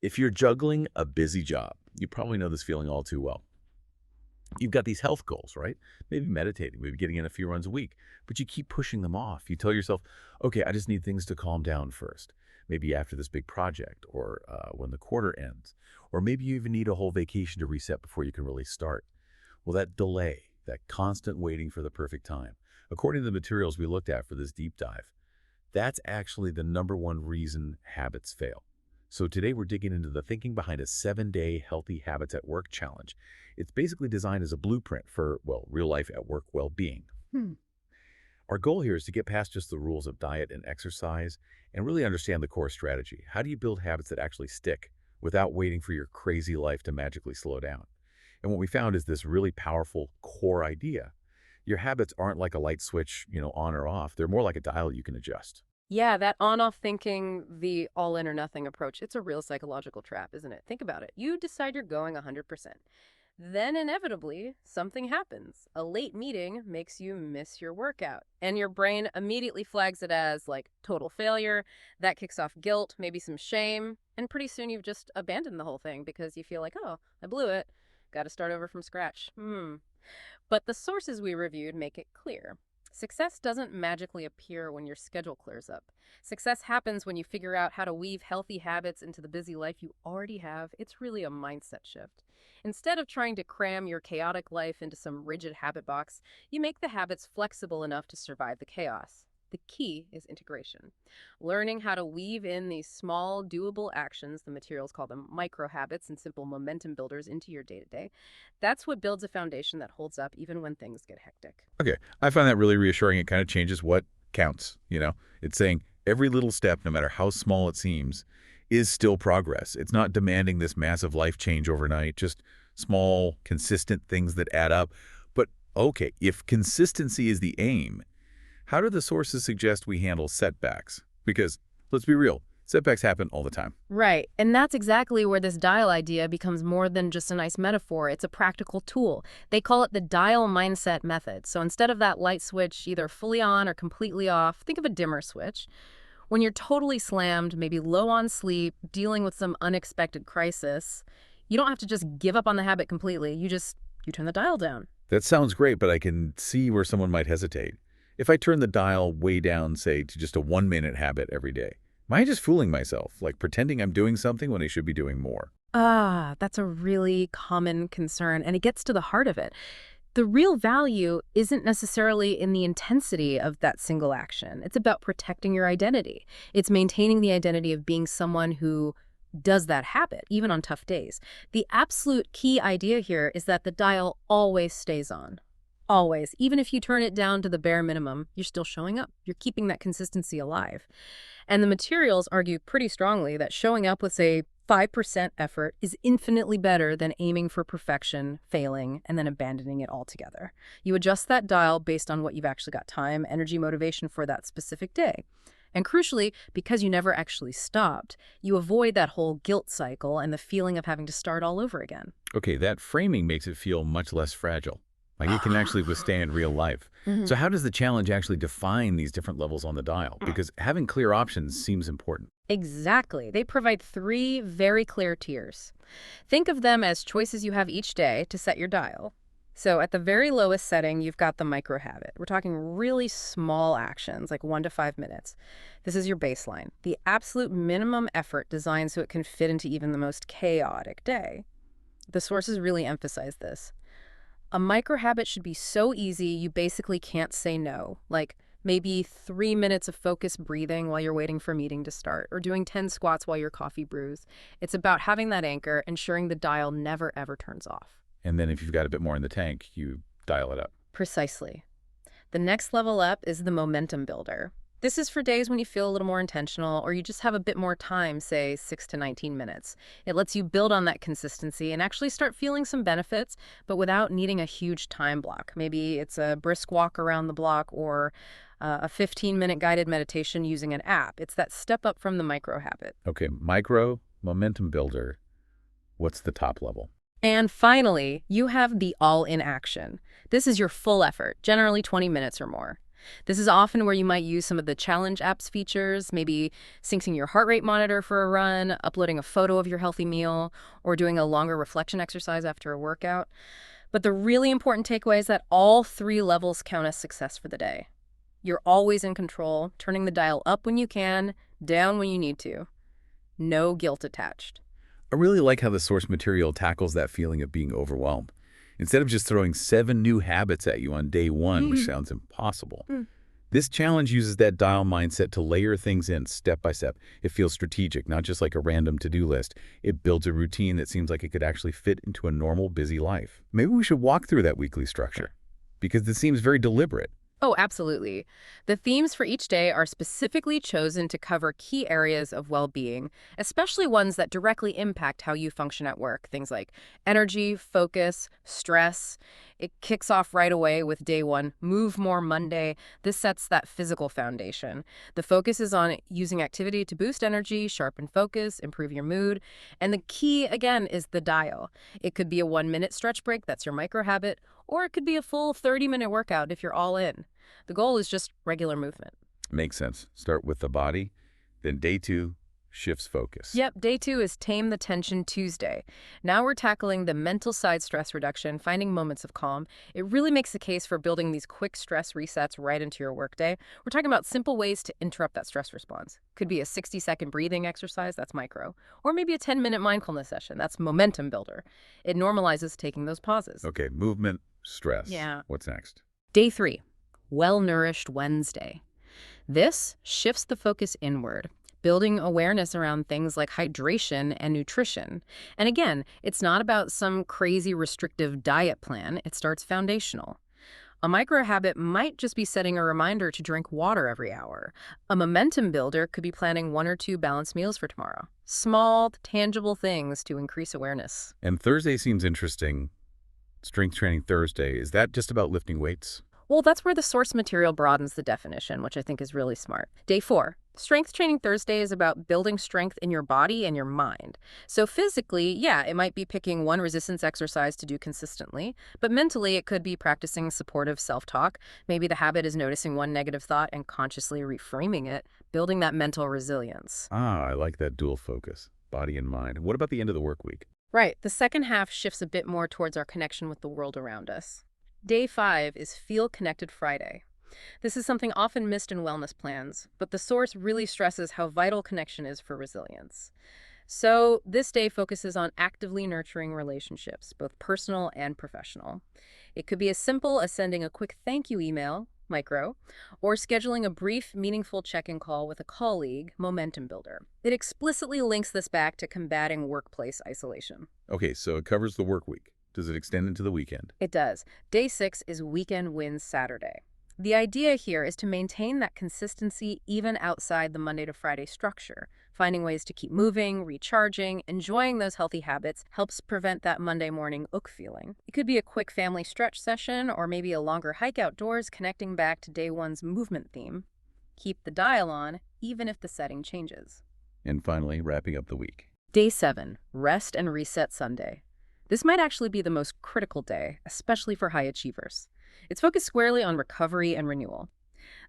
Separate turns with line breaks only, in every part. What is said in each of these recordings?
If you're juggling a busy job, you probably know this feeling all too well. You've got these health goals, right? Maybe meditating, maybe getting in a few runs a week, but you keep pushing them off. You tell yourself, okay, I just need things to calm down first. Maybe after this big project or when the quarter ends. Or maybe you even need a whole vacation to reset before you can really start. Well, that delay, that constant waiting for the perfect time, according to the materials we looked at for this deep dive, that's actually the number one reason habits fail. So today we're digging into the thinking behind a 7-day Healthy Habits at Work challenge. It's basically designed as a blueprint for, well, real life at work well-being.
Hmm.
Our goal here is to get past just the rules of diet and exercise and really understand the core strategy. How do you build habits that actually stick without waiting for your crazy life to magically slow down? And what we found is this really powerful core idea. Your habits aren't like a light switch, on or off. They're more like a dial you can adjust.
Yeah, that on-off thinking, the all in or nothing approach, it's a real psychological trap, isn't it? Think about it. You decide you're going 100%. Then inevitably, something happens. A late meeting makes you miss your workout, and your brain immediately flags it as like total failure. That kicks off guilt, maybe some shame, and pretty soon you've just abandoned the whole thing because you feel like, oh, I blew it. Got to start over from scratch. But the sources we reviewed make it clear. Success doesn't magically appear when your schedule clears up. Success happens when you figure out how to weave healthy habits into the busy life you already have. It's really a mindset shift. Instead of trying to cram your chaotic life into some rigid habit box, you make the habits flexible enough to survive the chaos. The key is integration. Learning how to weave in these small, doable actions, the materials call them micro habits and simple momentum builders, into your day to day. That's what builds a foundation that holds up even when things get hectic.
Okay, I find that really reassuring. It kind of changes what counts, It's saying every little step, no matter how small it seems, is still progress. It's not demanding this massive life change overnight, just small, consistent things that add up. But okay, if consistency is the aim, how do the sources suggest we handle setbacks? Because, let's be real, setbacks happen all the time.
Right. And that's exactly where this dial idea becomes more than just a nice metaphor. It's a practical tool. They call it the dial mindset method. So instead of that light switch either fully on or completely off, think of a dimmer switch. When you're totally slammed, maybe low on sleep, dealing with some unexpected crisis, you don't have to just give up on the habit completely. You turn the dial down.
That sounds great, but I can see where someone might hesitate. If I turn the dial way down, say, to just a 1-minute habit every day, am I just fooling myself, like pretending I'm doing something when I should be doing more?
Ah, that's a really common concern, and it gets to the heart of it. The real value isn't necessarily in the intensity of that single action. It's about protecting your identity. It's maintaining the identity of being someone who does that habit, even on tough days. The absolute key idea here is that the dial always stays on. Always. Even if you turn it down to the bare minimum, you're still showing up. You're keeping that consistency alive. And the materials argue pretty strongly that showing up with, say, 5% effort is infinitely better than aiming for perfection, failing, and then abandoning it altogether. You adjust that dial based on what you've actually got time, energy, motivation for that specific day. And crucially, because you never actually stopped, you avoid that whole guilt cycle and the feeling of having to start all over again.
Okay, that framing makes it feel much less fragile. Like it can actually withstand real life.
Mhm.
So how does the challenge actually define these different levels on the dial? Because having clear options seems important.
Exactly. They provide three very clear tiers. Think of them as choices you have each day to set your dial. So at the very lowest setting, you've got the micro habit. We're talking really small actions, like 1 to 5 minutes. This is your baseline, the absolute minimum effort designed so it can fit into even the most chaotic day. The sources really emphasize this. A micro habit should be so easy you basically can't say no, like maybe 3 minutes of focused breathing while you're waiting for a meeting to start, or doing 10 squats while your coffee brews. It's about having that anchor, ensuring the dial never ever turns off.
And then if you've got a bit more in the tank, you dial it up.
Precisely. The next level up is the momentum builder. This is for days when you feel a little more intentional or you just have a bit more time, say 6 to 19 minutes. It lets you build on that consistency and actually start feeling some benefits, but without needing a huge time block. Maybe it's a brisk walk around the block or a 15-minute guided meditation using an app. It's that step up from the micro habit.
Okay, micro, momentum builder. What's the top level?
And finally, you have the all-in action. This is your full effort, generally 20 minutes or more. This is often where you might use some of the challenge apps features, maybe syncing your heart rate monitor for a run, uploading a photo of your healthy meal, or doing a longer reflection exercise after a workout. But the really important takeaway is that all three levels count as success for the day. You're always in control, turning the dial up when you can, down when you need to. No guilt attached.
I really like how the source material tackles that feeling of being overwhelmed. Instead of just throwing 7 new habits at you on day 1, which sounds impossible, this challenge uses that dial mindset to layer things in step by step. It feels strategic, not just like a random to-do list. It builds a routine that seems like it could actually fit into a normal, busy life. Maybe we should walk through that weekly structure, because it seems very deliberate.
Oh, absolutely. The themes for each day are specifically chosen to cover key areas of well-being, especially ones that directly impact how you function at work. Things like energy, focus, stress. It kicks off right away with day 1, Move More Monday. This sets that physical foundation. The focus is on using activity to boost energy, sharpen focus, improve your mood. And the key, again, is the dial. It could be a 1-minute stretch break, that's your micro habit, or it could be a full 30-minute workout if you're all in. The goal is just regular movement.
Makes sense. Start with the body, then day 2 shifts focus.
Yep, day 2 is Tame the Tension Tuesday. Now we're tackling the mental side stress reduction, finding moments of calm. It really makes the case for building these quick stress resets right into your workday. We're talking about simple ways to interrupt that stress response. Could be a 60-second breathing exercise, that's micro, or maybe a 10-minute mindfulness session, that's momentum builder. It normalizes taking those pauses.
Okay, movement, stress.
Yeah.
What's next?
Day 3, Well-Nourished Wednesday. This shifts the focus inward, building awareness around things like hydration and nutrition. And again, it's not about some crazy restrictive diet plan. It starts foundational. A micro habit might just be setting a reminder to drink water every hour. A momentum builder could be planning 1 or 2 balanced meals for tomorrow. Small, tangible things to increase awareness.
And Thursday seems interesting. Strength training Thursday. Is that just about lifting weights?
Well, that's where the source material broadens the definition, which I think is really smart. Day 4, Strength Training Thursday is about building strength in your body and your mind. So physically, yeah, it might be picking 1 resistance exercise to do consistently, but mentally it could be practicing supportive self-talk. Maybe the habit is noticing 1 negative thought and consciously reframing it, building that mental resilience.
Ah, I like that dual focus, body and mind. What about the end of the work week?
Right, the second half shifts a bit more towards our connection with the world around us. Day 5 is Feel Connected Friday. This is something often missed in wellness plans, but the source really stresses how vital connection is for resilience. So this day focuses on actively nurturing relationships, both personal and professional. It could be as simple as sending a quick thank you email, micro, or scheduling a brief, meaningful check-in call with a colleague, momentum builder. It explicitly links this back to combating workplace isolation.
Okay, so it covers the work week. Does it extend into the weekend?
It does. Day 6 is Weekend Wins Saturday. The idea here is to maintain that consistency even outside the Monday to Friday structure. Finding ways to keep moving, recharging, enjoying those healthy habits helps prevent that Monday morning feeling. It could be a quick family stretch session or maybe a longer hike outdoors connecting back to day 1's movement theme. Keep the dial on, even if the setting changes.
And finally, wrapping up the week.
Day 7, Rest and Reset Sunday. This might actually be the most critical day, especially for high achievers. It's focused squarely on recovery and renewal.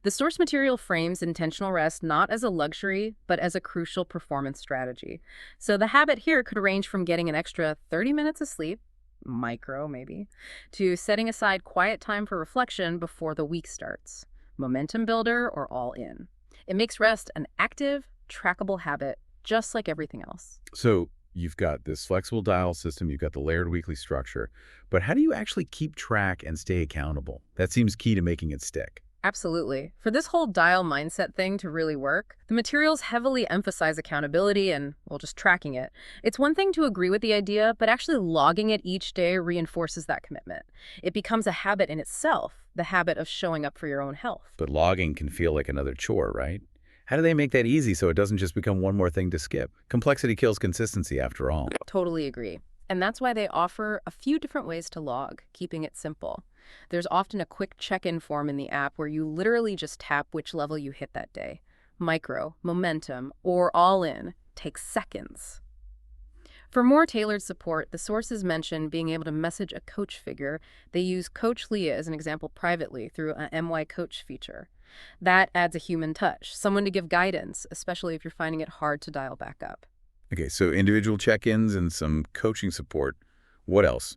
The source material frames intentional rest not as a luxury, but as a crucial performance strategy. So the habit here could range from getting an extra 30 minutes of sleep, micro maybe, to setting aside quiet time for reflection before the week starts. Momentum builder or all in. It makes rest an active, trackable habit, just like everything else.
So you've got this flexible dial system, you've got the layered weekly structure, but how do you actually keep track and stay accountable? That seems key to making it stick.
Absolutely. For this whole dial mindset thing to really work, the materials heavily emphasize accountability and, well, just tracking it. It's one thing to agree with the idea, but actually logging it each day reinforces that commitment. It becomes a habit in itself, the habit of showing up for your own health.
But logging can feel like another chore, right? How do they make that easy so it doesn't just become one more thing to skip? Complexity kills consistency after all.
Totally agree. And that's why they offer a few different ways to log, keeping it simple. There's often a quick check-in form in the app where you literally just tap which level you hit that day. Micro, momentum, or all in takes seconds. For more tailored support, the sources mention being able to message a coach figure. They use Coach Leah as an example privately through a MY Coach feature. That adds a human touch, someone to give guidance, especially if you're finding it hard to dial back up.
Okay, so individual check-ins and some coaching support. What else?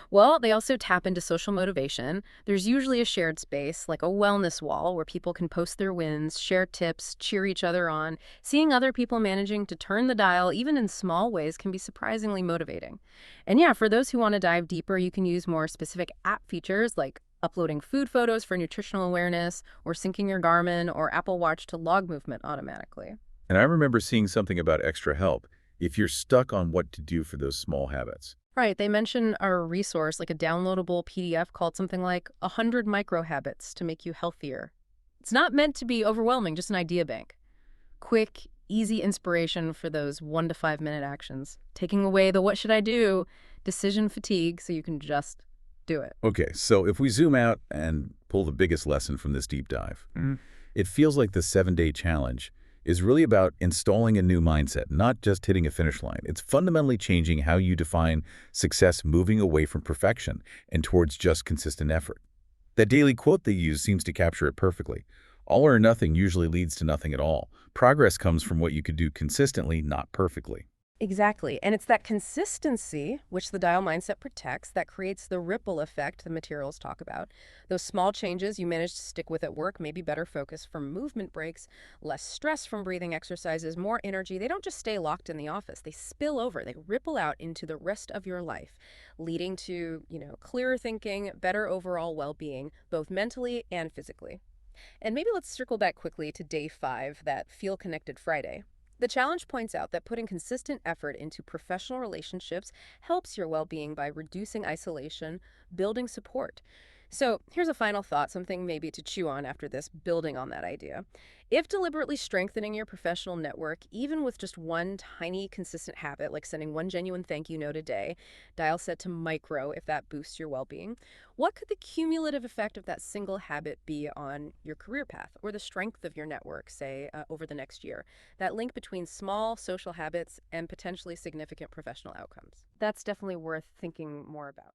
Well, they also tap into social motivation. There's usually a shared space, like a wellness wall, where people can post their wins, share tips, cheer each other on. Seeing other people managing to turn the dial, even in small ways, can be surprisingly motivating. And yeah, for those who want to dive deeper, you can use more specific app features like uploading food photos for nutritional awareness, or syncing your Garmin or Apple Watch to log movement automatically.
And I remember seeing something about extra help if you're stuck on what to do for those small habits.
Right, they mention a resource like a downloadable PDF called something like 100 Micro Habits to Make You Healthier. It's not meant to be overwhelming, just an idea bank. Quick, easy inspiration for those 1 to 5 minute actions, taking away the what should I do decision fatigue so you can just do it.
Okay, so if we zoom out and pull the biggest lesson from this deep dive, it feels like the 7-day challenge is really about installing a new mindset, not just hitting a finish line. It's fundamentally changing how you define success, moving away from perfection and towards just consistent effort. That daily quote they use seems to capture it perfectly. All or nothing usually leads to nothing at all. Progress comes from what you could do consistently, not perfectly.
Exactly. And it's that consistency, which the dial mindset protects, that creates the ripple effect the materials talk about. Those small changes you manage to stick with at work, maybe better focus from movement breaks, less stress from breathing exercises, more energy. They don't just stay locked in the office. They spill over. They ripple out into the rest of your life, leading to, clearer thinking, better overall well-being, both mentally and physically. And maybe let's circle back quickly to day 5, that Feel Connected Friday. The challenge points out that putting consistent effort into professional relationships helps your well-being by reducing isolation, building support. So here's a final thought, something maybe to chew on after this, building on that idea. If deliberately strengthening your professional network, even with just one tiny consistent habit, like sending one genuine thank you note a day, dial set to micro if that boosts your well-being, what could the cumulative effect of that single habit be on your career path or the strength of your network, say, over the next year? That link between small social habits and potentially significant professional outcomes. That's definitely worth thinking more about.